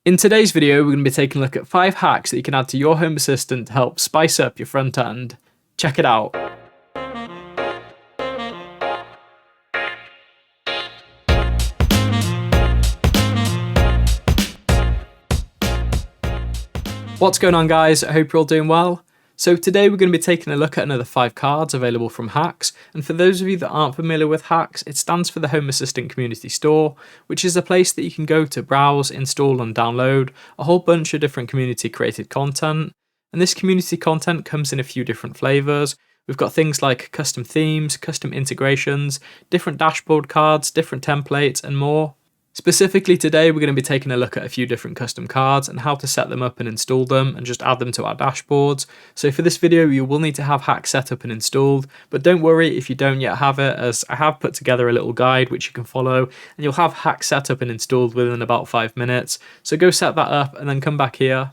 In today's video, we're going to be taking a look at 5 hacks that you can add to your Home Assistant to help spice up your front end. Check it out. What's going on, guys? I hope you're all doing well. So today we're going to be taking a look at another 5 cards available from HACS, and for those of you that aren't familiar with HACS, it stands for the Home Assistant Community Store, which is a place that you can go to browse, install and download a whole bunch of different community created content. And this community content comes in a few different flavours. We've got things like custom themes, custom integrations, different dashboard cards, different templates and more. Specifically today, we're going to be taking a look at a few different custom cards and how to set them up and install them and just add them to our dashboards. So for this video, you will need to have HACS set up and installed, but don't worry if you don't yet have it, as I have put together a little guide which you can follow, and you'll have HACS set up and installed within about 5 minutes. So go set that up and then come back here.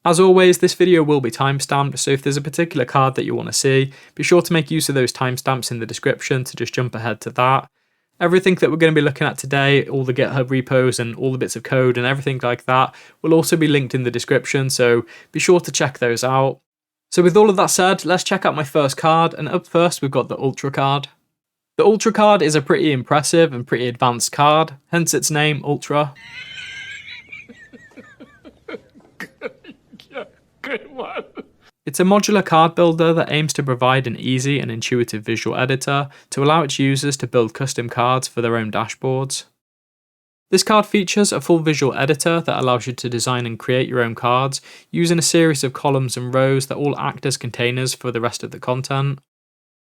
As always, this video will be timestamped, so if there's a particular card that you want to see, be sure to make use of those timestamps in the description to just jump ahead to that. Everything that we're going to be looking at today, all the GitHub repos and all the bits of code and everything like that, will also be linked in the description, so be sure to check those out. So with all of that said, let's check out my first card, and up first we've got the Ultra card. The Ultra card is a pretty impressive and pretty advanced card, hence its name, Ultra. Good one. It's a modular card builder that aims to provide an easy and intuitive visual editor to allow its users to build custom cards for their own dashboards. This card features a full visual editor that allows you to design and create your own cards using a series of columns and rows that all act as containers for the rest of the content.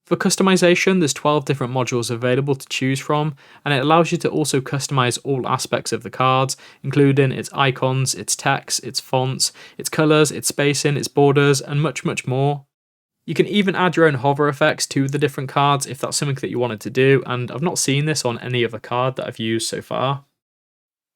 For customization, there's 12 different modules available to choose from, and it allows you to also customize all aspects of the cards, including its icons, its text, its fonts, its colors, its spacing, its borders, and much more. You can even add your own hover effects to the different cards if that's something that you wanted to do, and I've not seen this on any other card that I've used so far.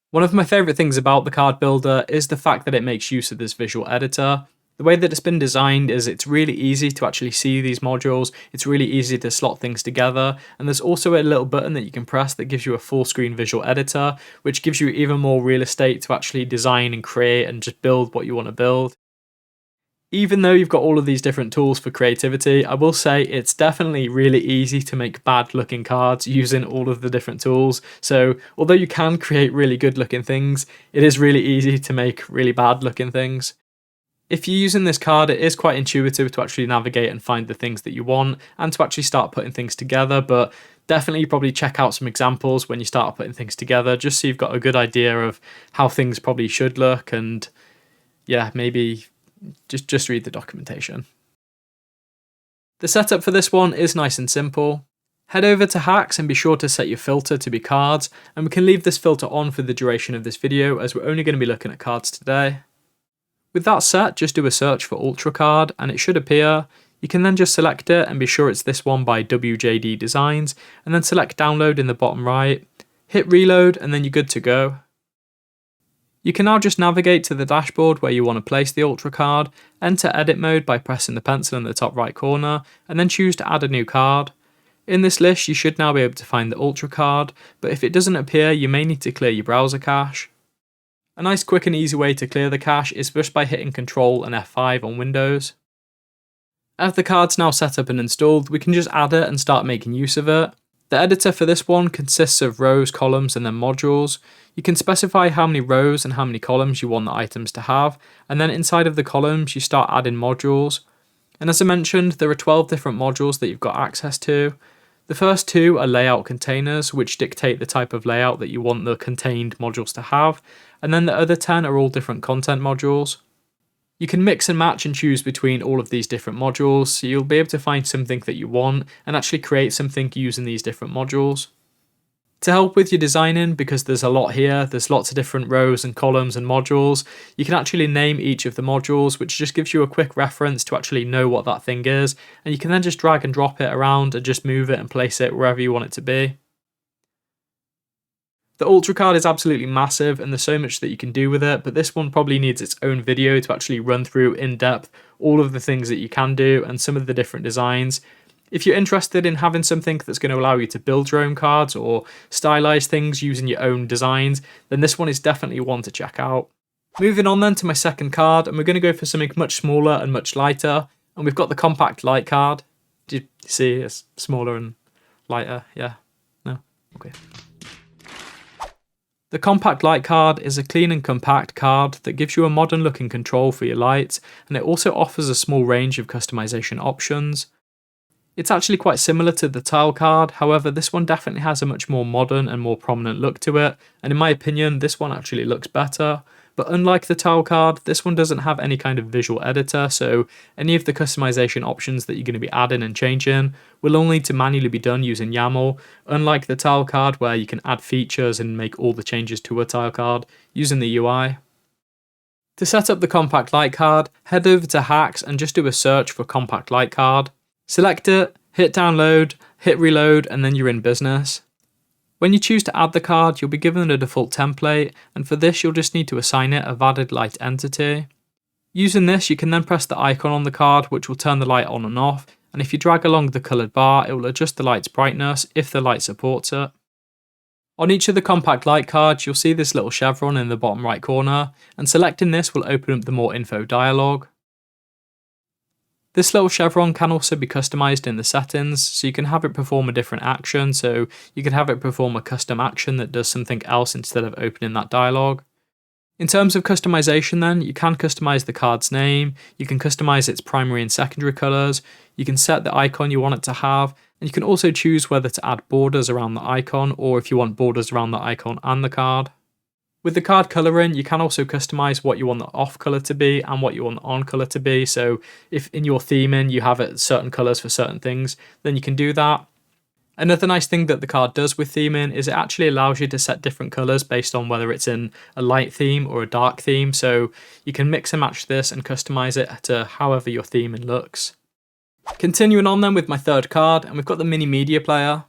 One of my favorite things about the card builder is the fact that it makes use of this visual editor. The way that it's been designed is it's really easy to actually see these modules, it's really easy to slot things together, and there's also a little button that you can press that gives you a full screen visual editor, which gives you even more real estate to actually design and create and just build what you want to build. Even though you've got all of these different tools for creativity, I will say it's definitely really easy to make bad looking cards using all of the different tools. So although you can create really good looking things, it is really easy to make really bad looking things. If you're using this card, it is quite intuitive to actually navigate and find the things that you want and to actually start putting things together, but definitely probably check out some examples when you start putting things together, just so you've got a good idea of how things probably should look, and yeah, maybe just read the documentation. The setup for this one is nice and simple. Head over to HACS and be sure to set your filter to be cards, and we can leave this filter on for the duration of this video as we're only going to be looking at cards today. With that set, just do a search for Ultra card and it should appear. You can then just select it and be sure it's this one by WJD Designs, and then select download in the bottom right, hit reload, and then you're good to go. You can now just navigate to the dashboard where you want to place the Ultra card, enter edit mode by pressing the pencil in the top right corner, and then choose to add a new card. In this list you should now be able to find the Ultra card, but if it doesn't appear you may need to clear your browser cache. A nice quick and easy way to clear the cache is just by hitting Ctrl and F5 on Windows. As the card's now set up and installed, we can just add it and start making use of it. The editor for this one consists of rows, columns and then modules. You can specify how many rows and how many columns you want the items to have, and then inside of the columns you start adding modules. And as I mentioned, there are 12 different modules that you've got access to. The first 2 are layout containers, which dictate the type of layout that you want the contained modules to have, and then the other 10 are all different content modules. You can mix and match and choose between all of these different modules, so you'll be able to find something that you want and actually create something using these different modules. To help with your designing, because there's a lot here, there's lots of different rows and columns and modules, you can actually name each of the modules, which just gives you a quick reference to actually know what that thing is, and you can then just drag and drop it around and just move it and place it wherever you want it to be. The Ultra card is absolutely massive and there's so much that you can do with it, but this one probably needs its own video to actually run through in depth all of the things that you can do and some of the different designs. If you're interested in having something that's going to allow you to build your own cards or stylize things using your own designs, then this one is definitely one to check out. Moving on then to my second card, and we're going to go for something much smaller and much lighter, and we've got the compact light card. Do you see it's smaller and lighter? Yeah? No? Okay. The compact light card is a clean and compact card that gives you a modern looking control for your lights, and it also offers a small range of customization options. It's actually quite similar to the tile card, however this one definitely has a much more modern and more prominent look to it, and in my opinion this one actually looks better. But unlike the tile card, this one doesn't have any kind of visual editor, so any of the customization options that you're going to be adding and changing will only need to manually be done using YAML, unlike the tile card where you can add features and make all the changes to a tile card using the UI. To set up the compact light card, head over to HACS and just do a search for compact light card. Select it, hit download, hit reload, and then you're in business. When you choose to add the card, you'll be given a default template, and for this you'll just need to assign it a valid light entity. Using this, you can then press the icon on the card which will turn the light on and off, and if you drag along the coloured bar, it will adjust the light's brightness if the light supports it. On each of the compact light cards, you'll see this little chevron in the bottom right corner, and selecting this will open up the more info dialog. This little chevron can also be customized in the settings, so you can have it perform a different action, so you can have it perform a custom action that does something else instead of opening that dialog. In terms of customization then, you can customize the card's name, you can customize its primary and secondary colors, you can set the icon you want it to have, and you can also choose whether to add borders around the icon or if you want borders around the icon and the card. With the card colouring, you can also customise what you want the off colour to be and what you want the on colour to be. So if in your theming you have it certain colours for certain things, then you can do that. Another nice thing that the card does with theming is it actually allows you to set different colours based on whether it's in a light theme or a dark theme. So you can mix and match this and customise it to however your theming looks. Continuing on then with my third card, and we've got the mini media player.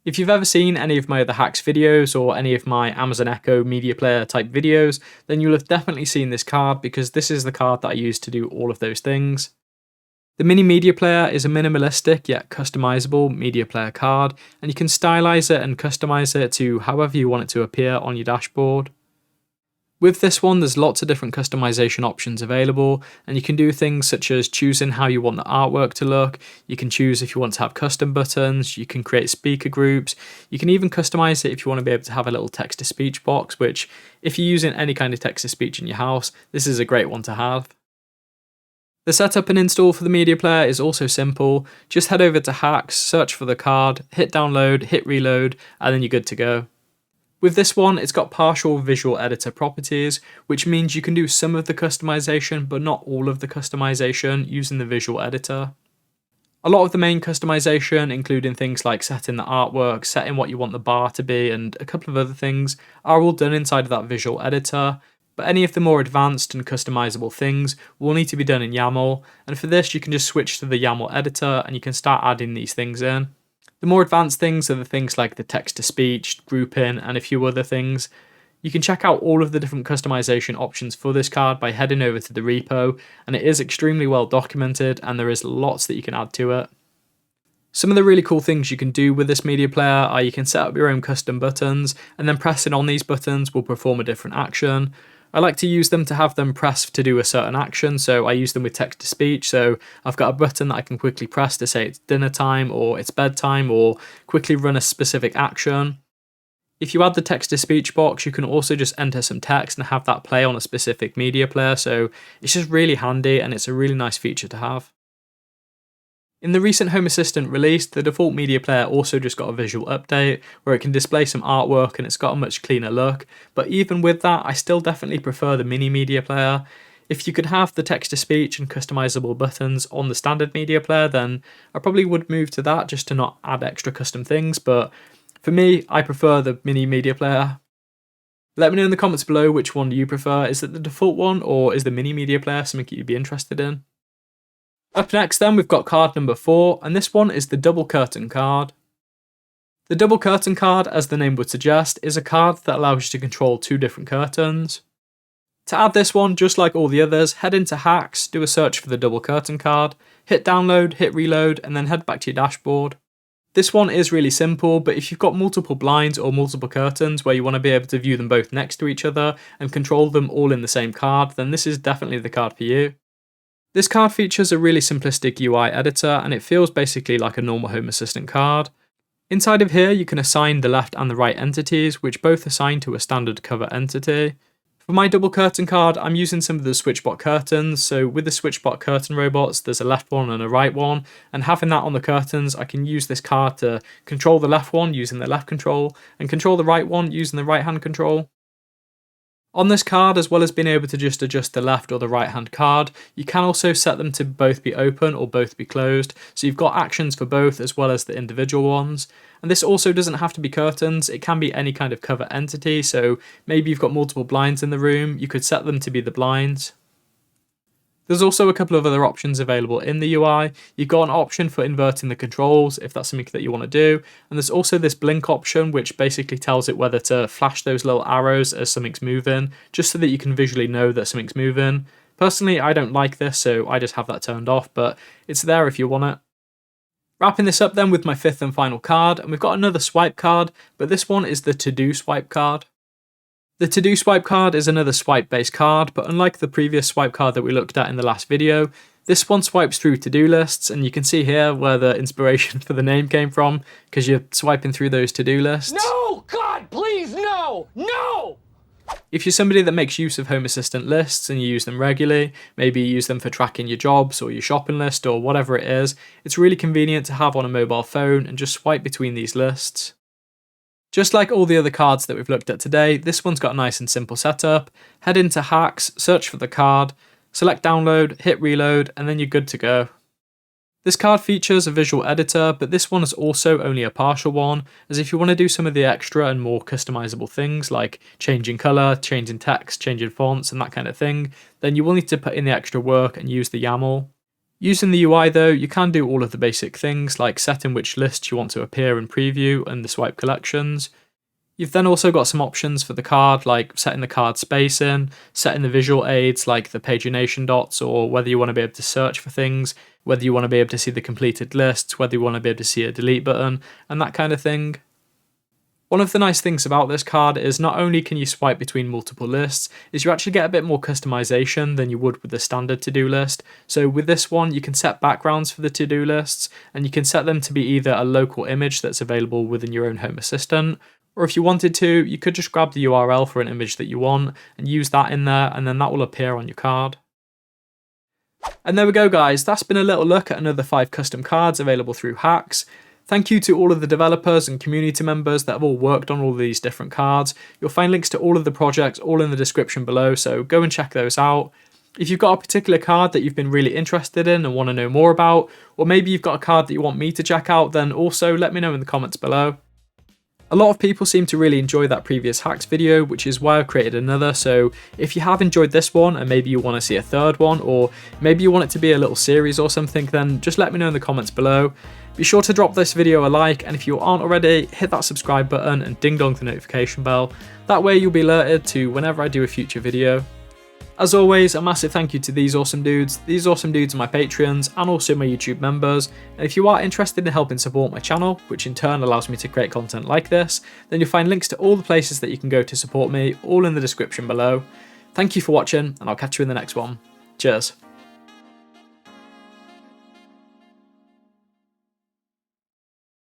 If you've ever seen any of my other HACS videos or any of my Amazon Echo media player type videos, then you'll have definitely seen this card because this is the card that I use to do all of those things. The mini media player is a minimalistic yet customizable media player card, and you can stylize it and customize it to however you want it to appear on your dashboard. With this one, there's lots of different customization options available, and you can do things such as choosing how you want the artwork to look, you can choose if you want to have custom buttons, you can create speaker groups, you can even customize it if you want to be able to have a little text-to-speech box, which if you're using any kind of text-to-speech in your house, this is a great one to have. The setup and install for the media player is also simple. Just head over to HACS, search for the card, hit download, hit reload, and then you're good to go. With this one, it's got partial visual editor properties, which means you can do some of the customization, but not all of the customization using the visual editor. A lot of the main customization, including things like setting the artwork, setting what you want the bar to be, and a couple of other things, are all done inside of that visual editor. But any of the more advanced and customizable things will need to be done in YAML, and for this you can just switch to the YAML editor and you can start adding these things in. The more advanced things are the things like the text-to-speech, grouping, and a few other things. You can check out all of the different customization options for this card by heading over to the repo, and it is extremely well documented and there is lots that you can add to it. Some of the really cool things you can do with this media player are you can set up your own custom buttons, and then pressing on these buttons will perform a different action. I like to use them to have them press to do a certain action, so I use them with text-to-speech, so I've got a button that I can quickly press to say it's dinner time or it's bedtime or quickly run a specific action. If you add the text-to-speech box, you can also just enter some text and have that play on a specific media player, so it's just really handy and it's a really nice feature to have. In the recent HomeAssistant release, the default media player also just got a visual update where it can display some artwork and it's got a much cleaner look, but even with that, I still definitely prefer the mini media player. If you could have the text-to-speech and customizable buttons on the standard media player, then I probably would move to that just to not add extra custom things, but for me, I prefer the mini media player. Let me know in the comments below which one you prefer. Is it the default one or is the mini media player something you'd be interested in? Up next then, we've got card number 4, and this one is the double curtain card. The double curtain card, as the name would suggest, is a card that allows you to control two different curtains. To add this one, just like all the others, head into HACS, do a search for the double curtain card, hit download, hit reload, and then head back to your dashboard. This one is really simple, but if you've got multiple blinds or multiple curtains where you want to be able to view them both next to each other and control them all in the same card, then this is definitely the card for you. This card features a really simplistic UI editor, and it feels basically like a normal Home Assistant card. Inside of here, you can assign the left and the right entities, which both assign to a standard cover entity. For my double curtain card, I'm using some of the SwitchBot curtains, so with the SwitchBot curtain robots, there's a left one and a right one, and having that on the curtains, I can use this card to control the left one using the left control, and control the right one using the right hand control. On this card, as well as being able to just adjust the left or the right hand card, you can also set them to both be open or both be closed, so you've got actions for both as well as the individual ones. And this also doesn't have to be curtains, it can be any kind of cover entity, so maybe you've got multiple blinds in the room, you could set them to be the blinds. There's also a couple of other options available in the UI. You've got an option for inverting the controls if that's something that you want to do, and there's also this blink option which basically tells it whether to flash those little arrows as something's moving, just so that you can visually know that something's moving. Personally, I don't like this, so I just have that turned off, but it's there if you want it. Wrapping this up then with my fifth and final card, and we've got another swipe card, but this one is the ToDo swipe card. The ToDo swipe card is another swipe-based card, but unlike the previous swipe card that we looked at in the last video, this one swipes through to-do lists, and you can see here where the inspiration for the name came from, because you're swiping through those to-do lists. No! God, please, no! No! If you're somebody that makes use of Home Assistant lists and you use them regularly, maybe you use them for tracking your jobs or your shopping list or whatever it is, it's really convenient to have on a mobile phone and just swipe between these lists. Just like all the other cards that we've looked at today, this one's got a nice and simple setup. Head into HACS, search for the card, select download, hit reload, and then you're good to go. This card features a visual editor, but this one is also only a partial one, as if you want to do some of the extra and more customizable things like changing colour, changing text, changing fonts, and that kind of thing, then you will need to put in the extra work and use the YAML. Using the UI though, you can do all of the basic things like setting which lists you want to appear in preview and the swipe collections. You've then also got some options for the card like setting the card spacing, setting the visual aids like the pagination dots, or whether you want to be able to search for things, whether you want to be able to see the completed lists, whether you want to be able to see a delete button, and that kind of thing. One of the nice things about this card is not only can you swipe between multiple lists, is you actually get a bit more customization than you would with the standard to-do list. So with this one, you can set backgrounds for the to-do lists, and you can set them to be either a local image that's available within your own Home Assistant, or if you wanted to, you could just grab the URL for an image that you want and use that in there, and then that will appear on your card. And there we go guys, that's been a little look at another 5 custom cards available through HACS. Thank you to all of the developers and community members that have all worked on all these different cards. You'll find links to all of the projects all in the description below, so go and check those out. If you've got a particular card that you've been really interested in and want to know more about, or maybe you've got a card that you want me to check out, then also let me know in the comments below. A lot of people seem to really enjoy that previous HACS video, which is why I've created another, so if you have enjoyed this one and maybe you want to see a third one, or maybe you want it to be a little series or something, then just let me know in the comments below. Be sure to drop this video a like, and if you aren't already, hit that subscribe button and ding dong the notification bell. That way you'll be alerted to whenever I do a future video. As always, a massive thank you to these awesome dudes. These awesome dudes are my Patreons and also my YouTube members. And if you are interested in helping support my channel, which in turn allows me to create content like this, then you'll find links to all the places that you can go to support me, all in the description below. Thank you for watching, and I'll catch you in the next one. Cheers.